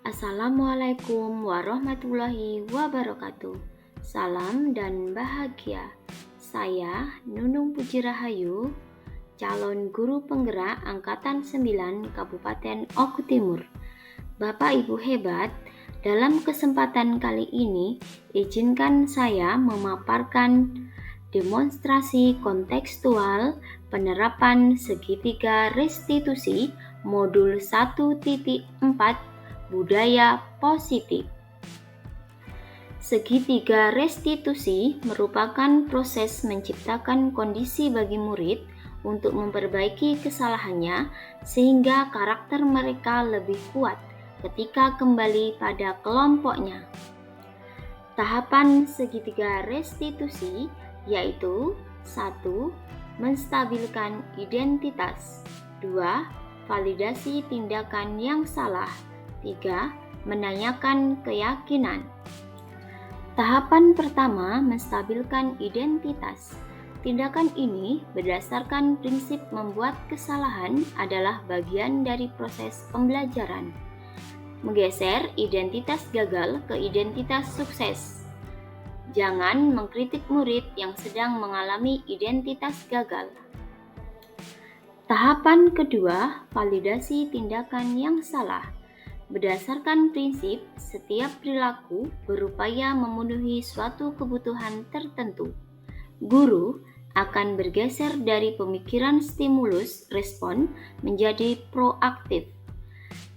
Assalamualaikum warahmatullahi wabarakatuh. Salam dan bahagia. Saya Nunung Puji Rahayu, calon guru penggerak Angkatan 9 Kabupaten Oku Timur. Bapak Ibu hebat, dalam kesempatan kali ini izinkan saya memaparkan demonstrasi kontekstual penerapan segitiga restitusi modul 1.4 budaya positif. Segitiga restitusi merupakan proses menciptakan kondisi bagi murid untuk memperbaiki kesalahannya sehingga karakter mereka lebih kuat ketika kembali pada kelompoknya. Tahapan segitiga restitusi yaitu 1. Menstabilkan identitas, 2. Validasi tindakan yang salah, 3. Menanyakan keyakinan. Tahapan pertama, menstabilkan identitas. Tindakan ini berdasarkan prinsip membuat kesalahan adalah bagian dari proses pembelajaran. Menggeser identitas gagal ke identitas sukses. Jangan mengkritik murid yang sedang mengalami identitas gagal. Tahapan kedua, validasi tindakan yang salah. Berdasarkan prinsip, setiap perilaku berupaya memenuhi suatu kebutuhan tertentu. Guru akan bergeser dari pemikiran stimulus respon menjadi proaktif.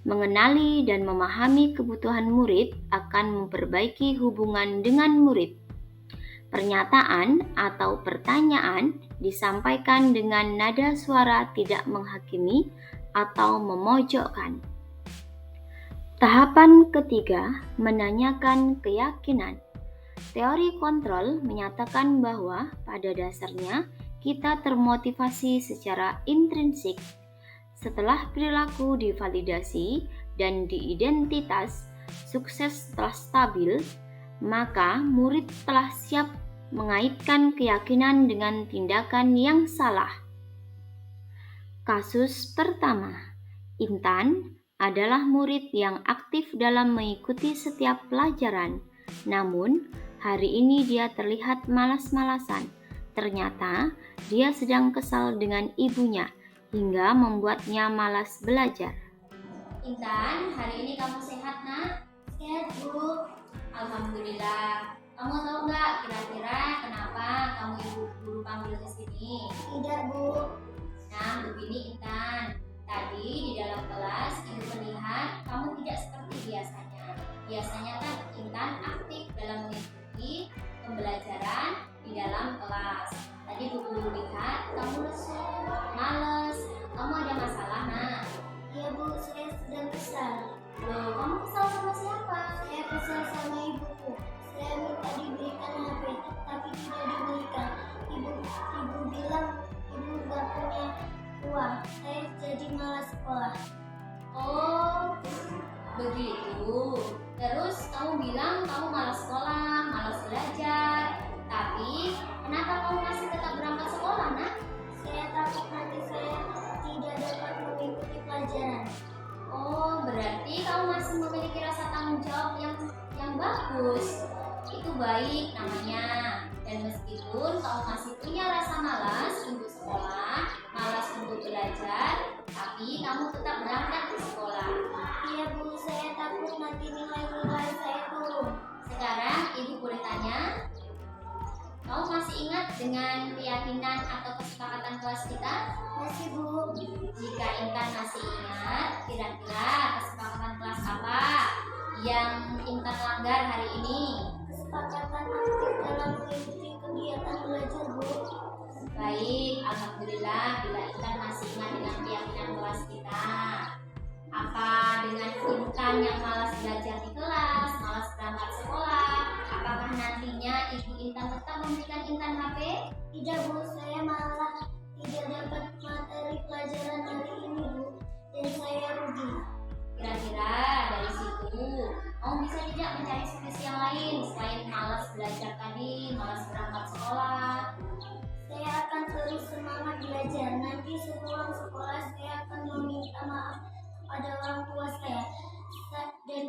Mengenali dan memahami kebutuhan murid akan memperbaiki hubungan dengan murid. Pernyataan atau pertanyaan disampaikan dengan nada suara tidak menghakimi atau memojokkan. Tahapan ketiga, menanyakan keyakinan. Teori kontrol menyatakan bahwa pada dasarnya kita termotivasi secara intrinsik. Setelah perilaku divalidasi dan diidentitas, sukses telah stabil, maka murid telah siap mengaitkan keyakinan dengan tindakan yang salah. Kasus pertama, Intan adalah murid yang aktif dalam mengikuti setiap pelajaran. Namun, hari ini dia terlihat malas-malasan. Ternyata, dia sedang kesal dengan ibunya hingga membuatnya malas belajar. Intan, hari ini kamu sehat, Nak? Sehat, Bu. Alhamdulillah. Kamu tahu nggak kira-kira kenapa kamu ibu guru panggil ke sini? Tidak, Bu. Nah, begini Intan. Tadi di dalam kelas ibu melihat kamu tidak seperti biasanya. Biasanya kan Intan aktif dalam mengikuti pembelajaran di dalam kelas. Tadi Bu Guru lihat kamu lesu, males. Kamu ada masalah, Nak? Ya, Bu, saya sedang kesal. Loh, kamu kesal sama siapa? Saya kesal sama ibuku. Saya minta diberikan HP, tapi tidak diberikan. Ibu bilang ibu gak punya uang. Saya jadi malas sekolah. Oh, begitu. Terus kamu bilang kamu malas sekolah, malas belajar. Tapi kenapa kamu masih tetap berangkat sekolah, Nak? Saya takut nanti saya tidak dapat mengikuti pelajaran. Oh, berarti kamu masih memiliki rasa tanggung jawab yang bagus. Itu baik namanya. Dan meskipun kamu masih punya rasa malas untuk sekolah, malas untuk belajar, tapi kamu tetap berangkat ke sekolah. Iya, Bu, saya takut nanti nilai saya turun. Sekarang ibu boleh tanya, kamu masih ingat dengan keyakinan atau kesepakatan kelas kita? Masih, Bu. Jika Intan masih ingat, kira-kira kesepakatan kelas apa yang Intan langgar hari ini? Kesepakatan aktif dalam mengikuti kegiatan belajar, Bu. Baik, alhamdulillah bila Intan masih ingat dengan keyakinan kelas kita. Apa dengan Intan yang malas belajar di kelas, malas berangkat sekolah? Apakah nantinya ibu Intan tetap memberikan Intan HP? Tidak, Bu, saya malah tidak dapat materi pelajaran hari ini, Bu, dan saya rugi. Kira-kira dari situ kamu bisa tidak mencari solusi yang lain selain malas belajar tadi, malas berangkat sekolah? Saya akan terus semangat belajar. Nanti sepulang sekolah saya akan meminta maaf kepada orang tua saya dan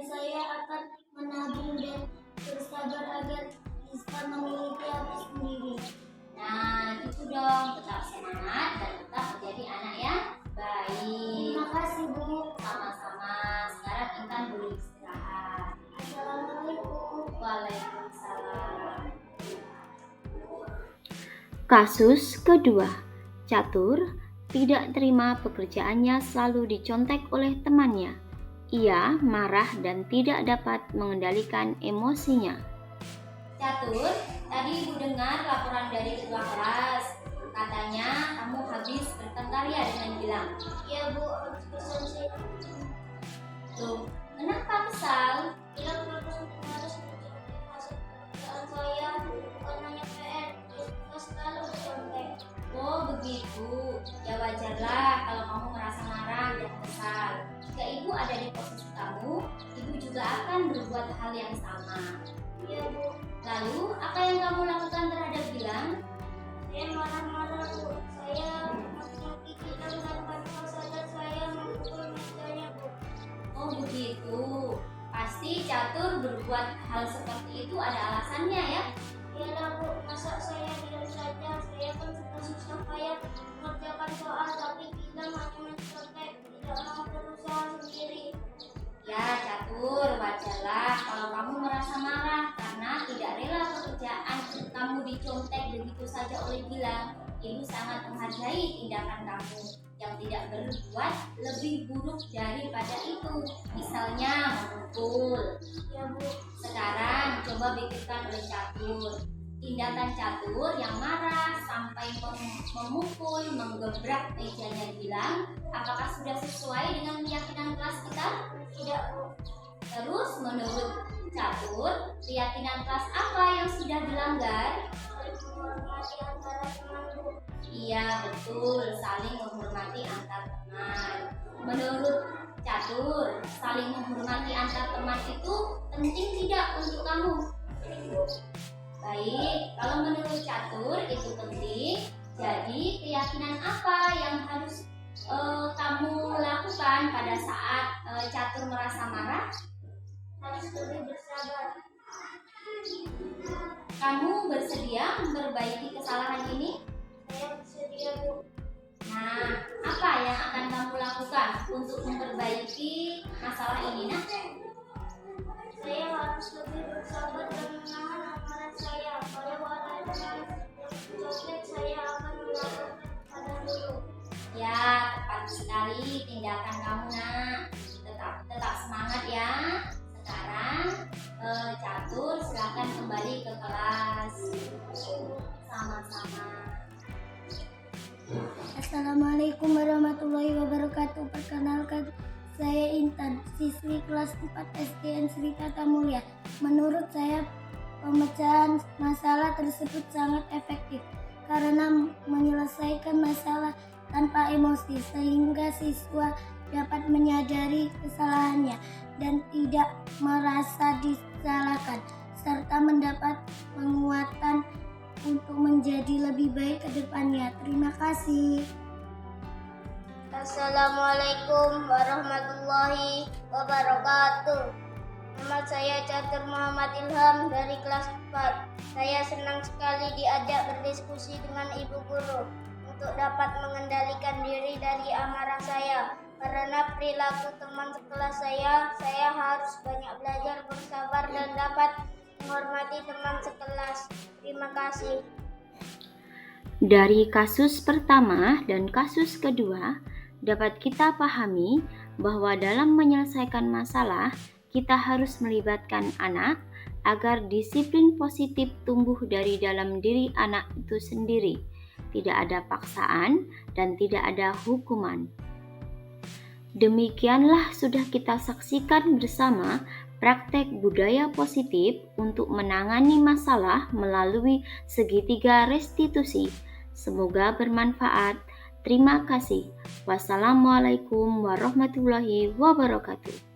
Kasus kedua, Catur tidak terima pekerjaannya selalu dicontek oleh temannya. Ia marah dan tidak dapat mengendalikan emosinya. Catur, tadi Ibu dengar laporan dari ketua kelas. Katanya kamu habis bertengkar ya dengan Gilang. Iya Bu, habis kesal saya. Loh, kenapa kesal? Gilang terus harus mencontek hasil pekerjaan saya, bukan hanya PR, dia selalu mencontek. Oh begitu, ya wajarlah kalau kamu merasa marah dan kesal. Jika ibu ada di posisi kamu, ibu juga akan berbuat hal yang sama. Iya Bu, Lalu, apa yang kamu lakukan terhadap Gilang? saya marah-marah Bu. Saya maki-maki Gilang dan tanpa sadar saya memukul mejanya Bu. Oh begitu, pasti Catur berbuat hal seperti itu ada alasannya ya. Iyalah Bu, masa saya diam saja? Saya kan susah payah mengerjakan soal, tapi Gilang hanya mencontek, tidak mau berusaha sendiri. Ya Catur, wajarlah kalau kamu merasa marah karena tidak rela pekerjaan kamu dicontek begitu saja oleh Gilang. Ibu sangat menghargai tindakan kamu yang tidak berbuat lebih buruk daripada itu. Misalnya memukul. Ya Bu, Sekarang coba pikirkan oleh Catur. Tindakan Catur yang marah sampai memukul, menggebrak mejanya Gilang, apakah sudah sesuai dengan keyakinan kelas kita? tidak Bu. Terus menurut Catur, keyakinan kelas apa yang sudah dilanggar? Menghormati antara teman Bu. Iya betul, saling menghormati antar teman. Menurut Catur, saling menghormati antar teman itu penting tidak untuk kamu? Baik, kalau menurut Catur itu penting. Jadi keyakinan apa yang harus kamu lakukan pada saat Catur merasa marah? Harus lebih bersabar. Kamu bersedia memperbaiki kesalahan ini? Saya bersedia Bu. Nah, apa yang akan kamu lakukan untuk memperbaiki masalah ini? Nah, Saya harus lebih bersabar dan menahan amarah saya. Kalau ada teman yang mencontek, saya akan melakukan pada dulu. ya tepat sekali tindakan kamu nak. Tetap semangat ya. Sekarang Catur silakan kembali ke kelas. Sama-sama. Assalamualaikum warahmatullahi wabarakatuh. Perkenalkan, saya Intan, siswi kelas 4 SDN Sri Tata Mulia. Menurut saya, pemecahan masalah tersebut sangat efektif karena menyelesaikan masalah tanpa emosi, sehingga siswa dapat menyadari kesalahannya dan tidak merasa disalahkan, serta mendapat penguatan untuk menjadi lebih baik ke depannya. Terima kasih. Assalamualaikum warahmatullahi wabarakatuh. Nama saya Catur Muhammad Ilham dari kelas 4. Saya senang sekali diajak berdiskusi dengan Ibu Guru untuk dapat mengendalikan diri dari amarah saya. Karena perilaku teman sekelas saya harus banyak belajar bersabar dan dapat menghormati teman sekelas. Terima kasih. Dari kasus pertama dan kasus kedua, dapat kita pahami bahwa dalam menyelesaikan masalah, kita harus melibatkan anak agar disiplin positif tumbuh dari dalam diri anak itu sendiri. Tidak ada paksaan dan tidak ada hukuman. Demikianlah sudah kita saksikan bersama praktek budaya positif untuk menangani masalah melalui segitiga restitusi. Semoga bermanfaat. Terima kasih. Wassalamualaikum warahmatullahi wabarakatuh.